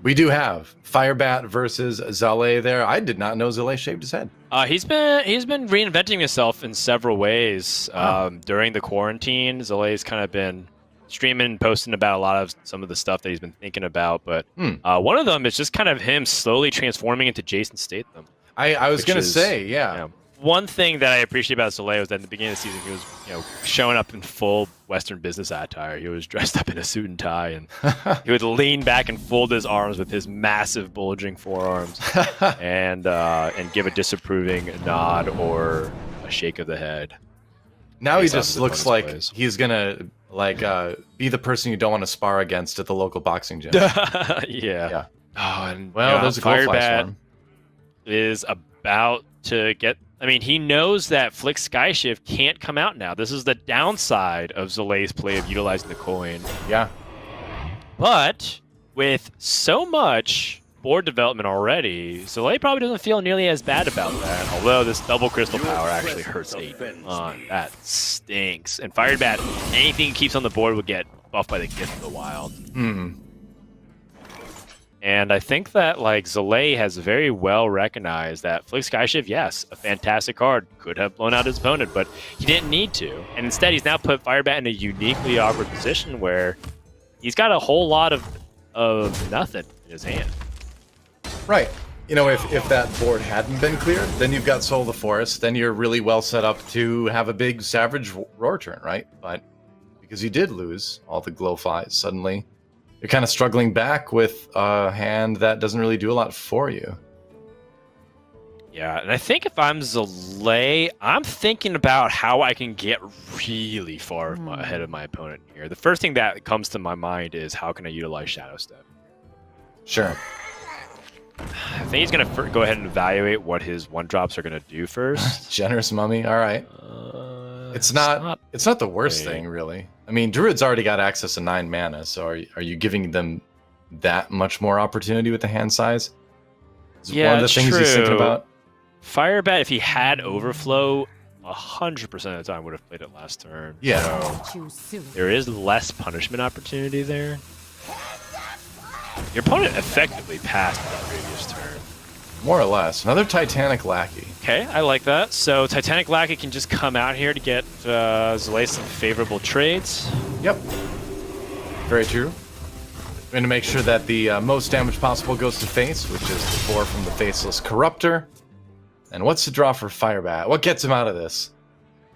We do have Firebat versus Zalae there. I did not know Zalae shaved his head. He's been reinventing himself in several ways. During the quarantine, Zalae's kind of been streaming and posting about a lot of some of the stuff that he's been thinking about. But one of them is just kind of him slowly transforming into Jason Statham. I was going to say, yeah. One thing that I appreciate about Zalae was that in the beginning of the season, he was, showing up in full Western business attire. He was dressed up in a suit and tie, and he would lean back and fold his arms with his massive bulging forearms, and give a disapproving nod or a shake of the head. Now he just looks like he's gonna be the person you don't want to spar against at the local boxing gym. Yeah. Oh, and there's a Firebat is about to get. I mean, he knows that Flick Skyshift can't come out now. This is the downside of Zalae's play of utilizing the coin. Yeah. But with so much board development already, Zalae probably doesn't feel nearly as bad about that. Although this double crystal power actually hurts a ton. That stinks. And Firebat, anything he keeps on the board would get buffed by the Gift of the Wild. And I think that Zalae has very well recognized that Flick Skyshift, yes, a fantastic card, could have blown out his opponent, but he didn't need to. And instead, he's now put Firebat in a uniquely awkward position where he's got a whole lot of nothing in his hand. Right. If that board hadn't been cleared, then you've got Soul of the Forest, then you're really well set up to have a big Savage Roar turn, right? But because you did lose all the Glowflies suddenly, you're kind of struggling back with a hand that doesn't really do a lot for you. Yeah, and I think if I'm Zalae, I'm thinking about how I can get really far ahead of my opponent here. The first thing that comes to my mind is how can I utilize Shadow Step? Sure. I think he's going to go ahead and evaluate what his 1-drops are going to do first. Generous Mummy, all right. It's not the worst thing, really. I mean, Druid's already got access to 9 mana, so are you giving them that much more opportunity with the hand size? Is one of the things he's thinking about? Firebat, if he had Overflow, 100% of the time would have played it last turn. Yeah. So there is less punishment opportunity there. Your opponent effectively passed that previous turn. More or less. Another Titanic Lackey. Okay, I like that. So Titanic Lackey can just come out here to get Zalae some favorable trades. Yep. Very true. We're going to make sure that the most damage possible goes to Face, which is the 4 from the Faceless Corruptor. And what's the draw for Firebat? What gets him out of this?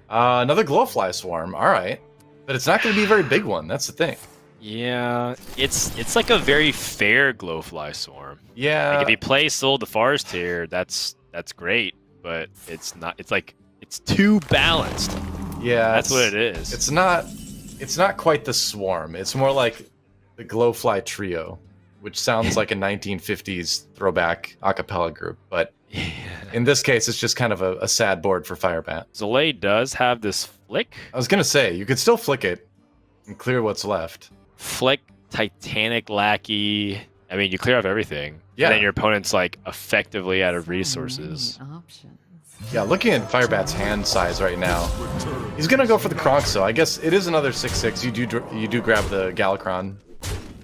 Another Glowfly Swarm. All right. But it's not going to be a very big one. That's the thing. Yeah, it's like a very fair Glowfly Swarm. Yeah. If he plays Soul of the Forest here, that's great, but it's not. It's too balanced. Yeah, that's what it is. It's not quite the Swarm. It's more like the Glowfly Trio, which sounds like a 1950s throwback a cappella group, but in this case, it's just kind of a sad board for Firebat. Zalae does have this Flick. I was gonna say you could still flick it and clear what's left. Flick, Titanic Lackey. I mean, you clear off everything. Yeah. And then your opponent's effectively out of resources. Yeah, looking at Firebat's hand size right now, he's gonna go for the Kronk. So I guess it is another 6/6. You do grab the Galakron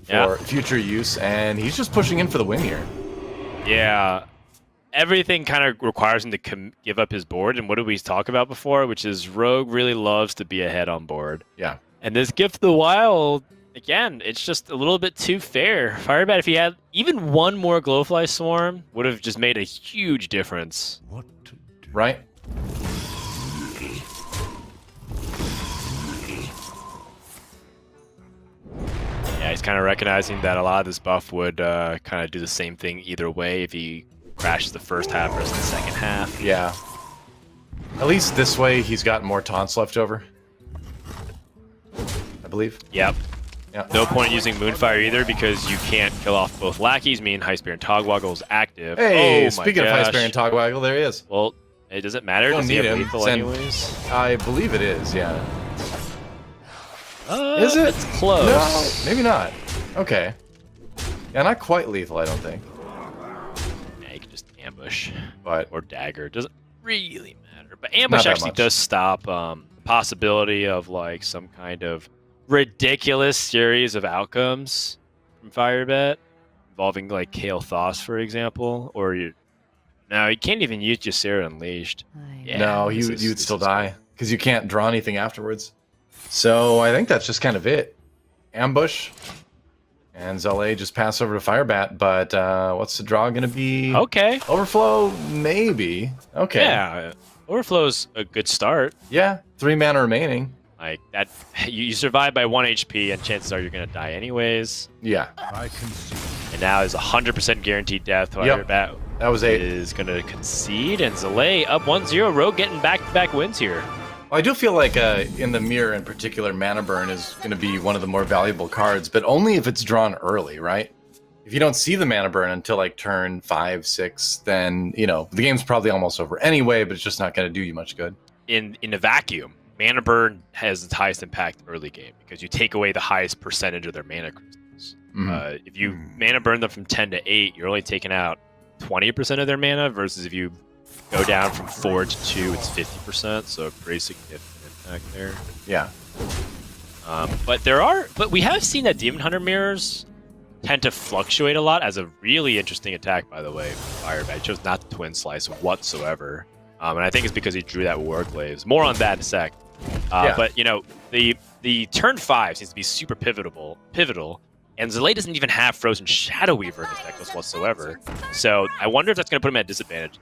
for future use, and he's just pushing in for the win here. Yeah. Everything kind of requires him to give up his board, and what did we talk about before? Which is Rogue really loves to be ahead on board. Yeah. And this Gift of the Wild, again, it's just a little bit too fair. Firebat, if he had even one more Glowfly Swarm, would have just made a huge difference. What to do? Right? Yeah, he's kind of recognizing that a lot of this buff would kind of do the same thing either way if he crashes the first half versus the second half. Yeah. At least this way, he's got more taunts left over. I believe. Yep. Yeah. No point in using Moonfire either because you can't kill off both lackeys, meaning High Spear and Togwaggle is active. Hey, speaking of High Spear and Togwaggle, there he is. Well, it doesn't matter. Don't Does he need have him. lethal anyways? I believe it is, yeah. Is it? It's close. No, maybe not. Okay. Yeah, not quite lethal, I don't think. Yeah, you can just ambush. But or dagger. Doesn't really matter. But ambush actually much. does stop the possibility of some kind of ridiculous series of outcomes from Firebat. involving like Kale Thoss, for example, or you. No, you can't even use Ysera Unleashed. Yeah, no, you'd still die because you can't draw anything afterwards. So I think that's just kind of it. Ambush. And Zalae just pass over to Firebat, but what's the draw going to be? Okay. Overflow, maybe. Okay. Yeah, Overflow's a good start. Yeah, 3 mana remaining. Like that, you survive by 1 HP, and chances are you're going to die anyways. Yeah. I can see. And now is 100% guaranteed death. Yep. Firebat That was 8. is going to concede, and Zalae up 1-0. Rogue getting back-to-back wins here. Well, I do feel like in the mirror in particular, Mana Burn is going to be one of the more valuable cards, but only if it's drawn early, right? If you don't see the Mana Burn until like turn 5, 6, then, you know, the game's probably almost over anyway, but it's just not going to do you much good. In a vacuum, Mana Burn has the highest impact early game because you take away the highest percentage of their mana crystals. If you Mana Burn them from 10 to 8, you're only taking out 20% of their mana, versus if you go down from 4 to 2, it's 50%, so a pretty significant impact there. Yeah. But we have seen that Demon Hunter mirrors tend to fluctuate a lot as a really interesting attack, by the way. Firebat chose not to twin slice whatsoever. And I think it's because he drew that Warglaives. More on that in a sec. Yeah. But, you know, the turn 5 seems to be super pivotal, and Zalae doesn't even have Frozen Shadow Weaver in his deck list whatsoever. So I wonder if that's going to put him at a disadvantage.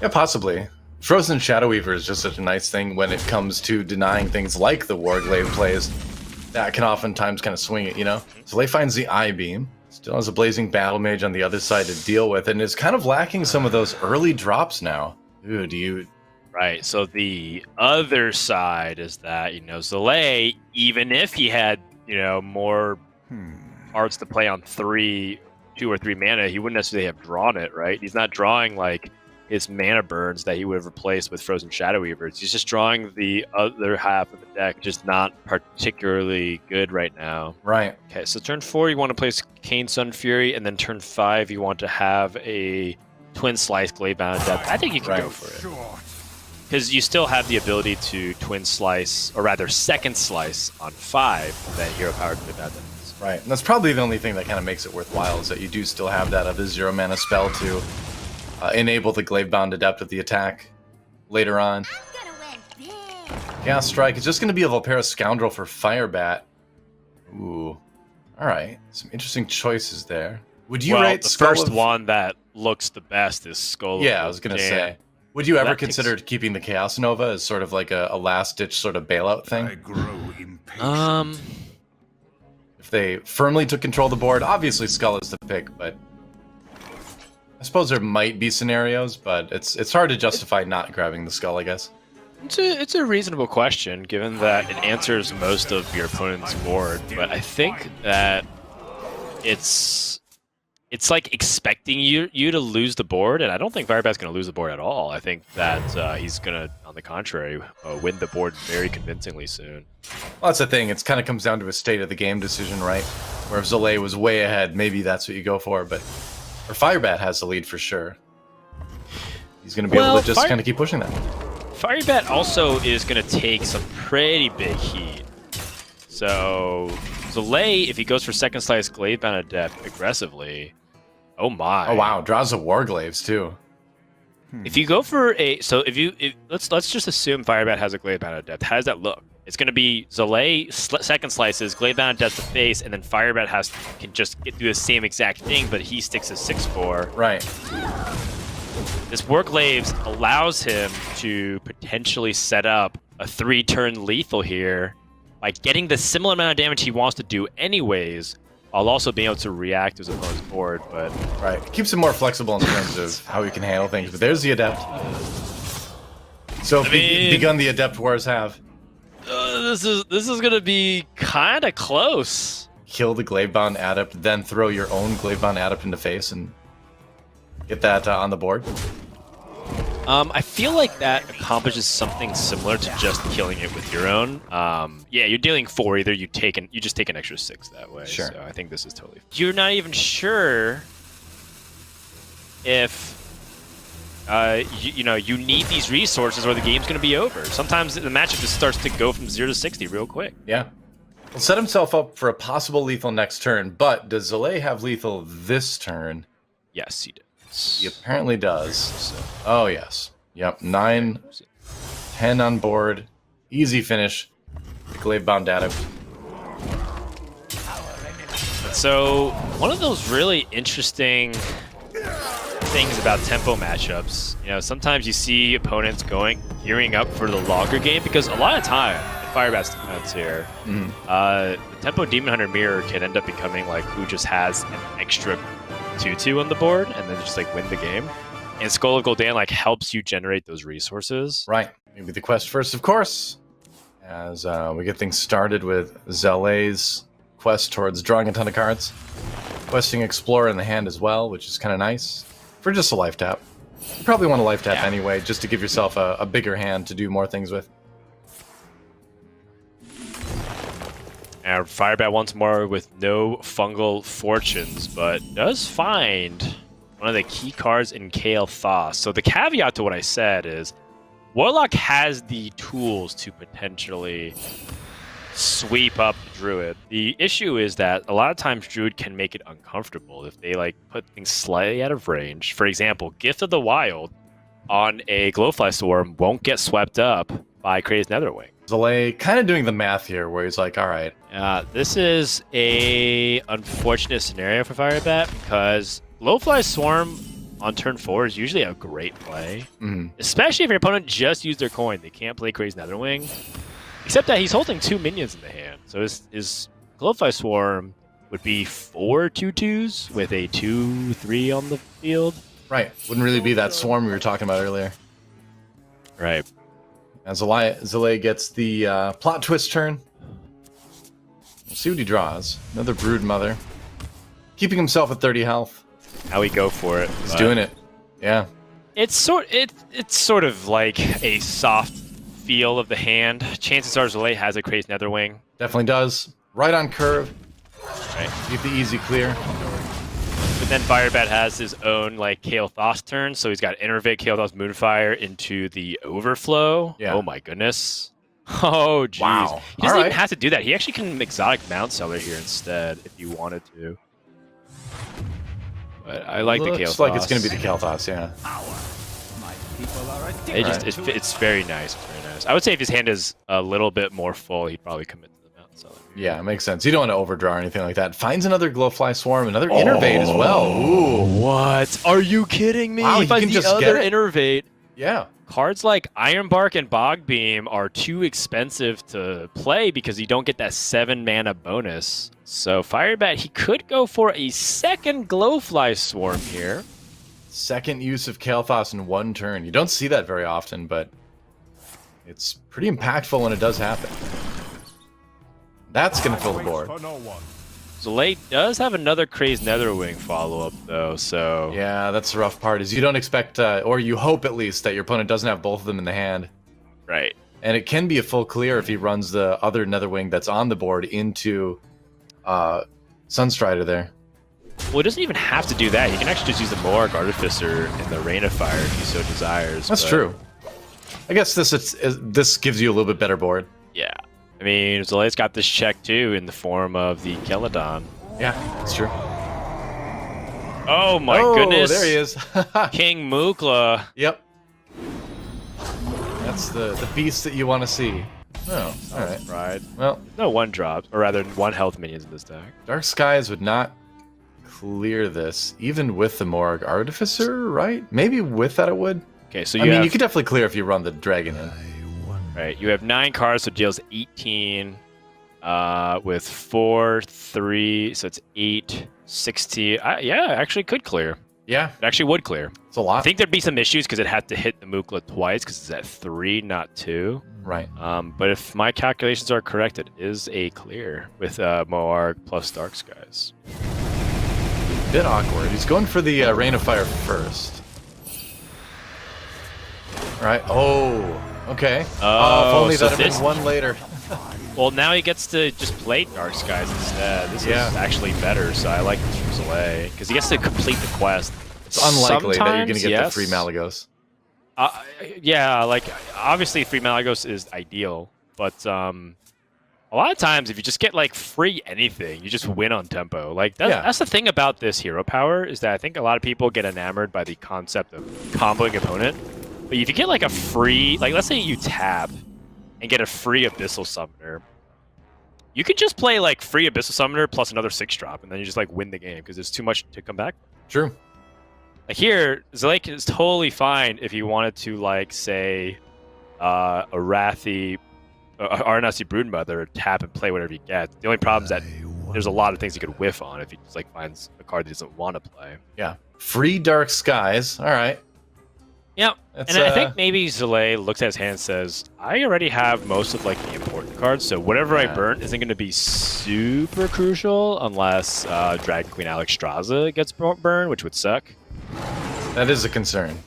Yeah, possibly. Frozen Shadow Weaver is just such a nice thing when it comes to denying things like the Warglaive plays. That can oftentimes kind of swing it, you know? Zalae finds the Eye Beam. Still has a Blazing Battle Mage on the other side to deal with, and is kind of lacking some of those early drops now. Ooh, do you... Right, so the other side is that, you know, Zalae, even if he had, you know, more cards to play on 2 or 3 mana, he wouldn't necessarily have drawn it, right? He's not drawing, like, his mana burns that he would have replaced with Frozen Shadow Weavers. He's just drawing the other half of the deck, just not particularly good right now. Right. Okay, so turn 4, you want to place Kane Sun Fury, and then turn 5, you want to have a Twin Slice Gladebound Adept. I think you can go for it. Because you still have the ability to Twin Slice, or rather Second Slice on 5, that Hero Power Gladebound Adept is. Right, and that's probably the only thing that kind of makes it worthwhile, is that you do still have that other 0 mana spell to enable the Gladebound Adept with the attack later on. Chaos Strike is just going to be a Volpera Scoundrel for Firebat. Ooh. Alright, some interesting choices there. Would you rate the Skull first of... one that looks the best is Skull. Yeah, I was going to say. Would you ever consider keeping the Chaos Nova as sort of like a last-ditch sort of bailout thing? I grow impatient. If they firmly took control of the board, obviously Skull is the pick, but I suppose there might be scenarios, but it's hard to justify not grabbing the Skull, I guess. It's a reasonable question, given that it answers most of your opponent's board, but I think that it's like expecting you to lose the board, and I don't think Firebat's going to lose the board at all. I think that he's going to, on the contrary, win the board very convincingly soon. Well, that's the thing. It kind of comes down to a state of the game decision, right? Where if Zalae was way ahead, maybe that's what you go for, but... Or Firebat has the lead for sure. He's going to be able to just kind of keep pushing that. Firebat also is going to take some pretty big heat. So, Zalae, if he goes for Second Slice Gladebound Adept aggressively, oh my. Oh wow, draws a Warglaives too. If you go for a... So, let's just assume Firebat has a Gladebound Adept. How does that look? It's going to be Zalae, Second Slices, Gladebound Adept to face, and then Firebat can just do the same exact thing, but he sticks a 6/4. Right. This Warglaives allows him to potentially set up a 3-turn lethal here by getting the similar amount of damage he wants to do anyways, while also being able to react to his opponent's board. But right, keeps him more flexible in terms of how he can handle things. But there's the Adept. So begun the Adept wars have. This is gonna be kind of close. Kill the Gladebound Adept, then throw your own Gladebound Adept into face and get that on the board. I feel like that accomplishes something similar to just killing it with your own. Yeah, you're dealing 4. Either you just take an extra 6 that way. Sure. So I think this is totally. You're not even sure if you need these resources or the game's going to be over. Sometimes the matchup just starts to go from 0 to 60 real quick. Yeah. He'll set himself up for a possible lethal next turn, but does Zalae have lethal this turn? Yes, he He does. apparently does. So, Oh, yes. Yep, 9, 10 on board. Easy finish. Glaive Bound Data. so one of those really interesting things about tempo matchups, you know, sometimes you see opponents gearing up for the longer game because a lot of time in Firebat's defense here, the tempo Demon Hunter Mirror can end up becoming like who just has an extra 2/2 on the board and then just like win the game. And Skull of Gul'dan like helps you generate those resources. Right. Maybe the quest first, of course. As we get things started with Zalae's quest towards drawing a ton of cards. Questing Explorer in the hand as well, which is kind of nice. For just a life tap. You probably want a life tap anyway, just to give yourself a bigger hand to do more things with. And Firebat once more with no fungal fortunes, but does find one of the key cards in Kael Thoth. So the caveat to what I said is, Warlock has the tools to potentially sweep up Druid. The issue is that a lot of times Druid can make it uncomfortable if they like put things slightly out of range. For example, Gift of the Wild on a Glowfly Swarm won't get swept up by Kra's Netherwing. Zalae kind of doing the math here, where he's like, all right. This is a unfortunate scenario for Firebat because Glowfly Swarm on turn 4 is usually a great play, especially if your opponent just used their coin. They can't play Kra's Netherwing, except that he's holding 2 minions in the hand. So his Glowfly Swarm would be 4 2/2s with a 2/3 on the field. Right. Wouldn't really be that swarm we were talking about earlier. Right. And Zalae gets the plot twist turn. We'll see what he draws. Another Brood Mother. Keeping himself at 30 health. How we go for it. He's doing it. Yeah. It's sort of like a soft feel of the hand. Chances are Zalae has a Kra's Netherwing. Definitely does. Right on curve. Right. Get the easy clear. But then Firebat has his own like Kael Thoth turn, so he's got Innervate Kael Thoth Moonfire into the Overflow. Yeah. Oh my goodness. Oh jeez. Wow. He doesn't All even right. have to do that. He actually can exotic Mount Seller here instead if you wanted to. But I like the Kael Looks Thoth. like it's going to be the Kel'Thas, yeah. It's very nice. It's very nice. I would say if his hand is a little bit more full, he'd probably commit to the Mount Seller. Yeah, it makes sense. You don't want to overdraw or anything like that. Finds another Glowfly Swarm, another Innervate as well. Ooh. What? Are you kidding me? Wow, He you finds can the just get other it? Innervate. Yeah. Cards like Ironbark and Bogbeam are too expensive to play because you don't get that 7 mana bonus. So Firebat, he could go for a second Glowfly Swarm here. Second use of Kel'Thas in one turn. You don't see that very often, but it's pretty impactful when it does happen. That's going to fill the board. Zalae does have another Kra's Netherwing follow-up, though, so... Yeah, that's the rough part, is you don't expect, or you hope at least, that your opponent doesn't have both of them in the hand. Right. And it can be a full clear if he runs the other Netherwing that's on the board into Sunstrider there. Well, he doesn't even have to do that. He can actually just use the Morg Artificer in the Rain of Fire if he so desires. That's but- true. I guess this gives you a little bit better board. Yeah. I mean, Zalae's got this check, too, in the form of the Keladon. Yeah, that's true. Oh, my oh, goodness. there he is. King Mukla. Yep. That's the beast that you want to see. Oh, all right. Right. Well, No 1-drops, or rather 1 health minions in this deck. Dark Skies would not clear this, even with the Morg Artificer, right? Maybe with that it would. Okay, so I mean, you could definitely clear if you run the Dragon in. Right, you have 9 cards, so it deals 18 with 4, 3, so it's 8, 16. Yeah, actually could clear. Yeah, It actually would clear. it's a lot. I think there'd be some issues because it had to hit the Mukla twice because it's at 3, not 2. Right. But if my calculations are correct, it is a clear with Moarg plus Dark Skies. Bit awkward. He's going for the Rain of Fire first. All right. Oh, okay. If only so that had this- been one later. Well, now he gets to just play Dark Skies instead. This is actually better, so I like this from Zalae because he gets to complete the quest. It's unlikely that you're going to get the Sometimes, free yes. Malagos. Yeah, like obviously 3 Malagos is ideal, but a lot of times if you just get like free anything, you just win on tempo. Like that's the thing about this hero power is that I think a lot of people get enamored by the concept of comboing opponent. But if you get like a free, like let's say you tap and get a free Abyssal Summoner, you could just play like free Abyssal Summoner plus another 6-drop, and then you just like win the game because there's too much to come back. True. Like here, Zalae is totally fine if you wanted to like say a Wrathy, Arnasi Broodmother, tap and play whatever you get. The only problem is that there's a lot of things you could whiff on if he just like finds a card that he doesn't want to play. Yeah. Free Dark Skies. All right. Yeah, and I think maybe Zalae looks at his hand and says, I already have most of like the important cards, so whatever I burn isn't going to be super crucial unless Dragon Queen Alexstrasza gets burned, which would suck. That is a concern.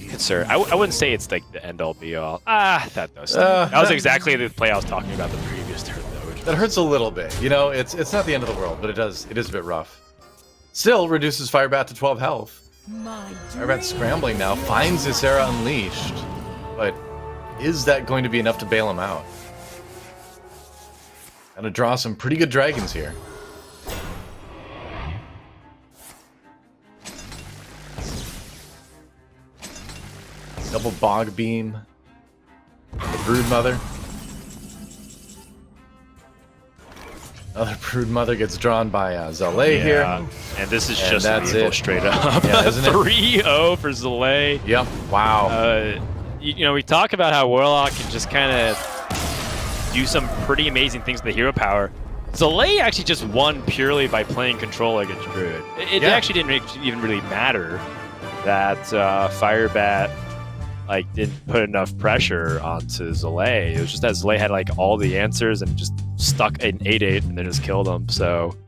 Concern. I wouldn't say it's like the end-all be-all. That does. That was exactly the play I was talking about the previous turn, though. That hurts a little bit. You know, it's not the end of the world, but it is a bit rough. Still reduces Firebat to 12 health. Firebat's scrambling now, finds Ysera Unleashed, but is that going to be enough to bail him out? Gonna draw some pretty good dragons here. Double Bog Beam. The Broodmother. Another Broodmother gets drawn by Zalae here. And this is And just that's lethal it. straight up. Yeah, isn't it? 3-0 for Zalae. Yep. Wow. You know, we talk about how Warlock can just kind of do some pretty amazing things with the hero power. Zalae actually just won purely by playing control against Druid. It actually didn't even really matter that Firebat like didn't put enough pressure onto Zalae. It was just that Zalae had like all the answers and just stuck an 8-8 and then just killed him. So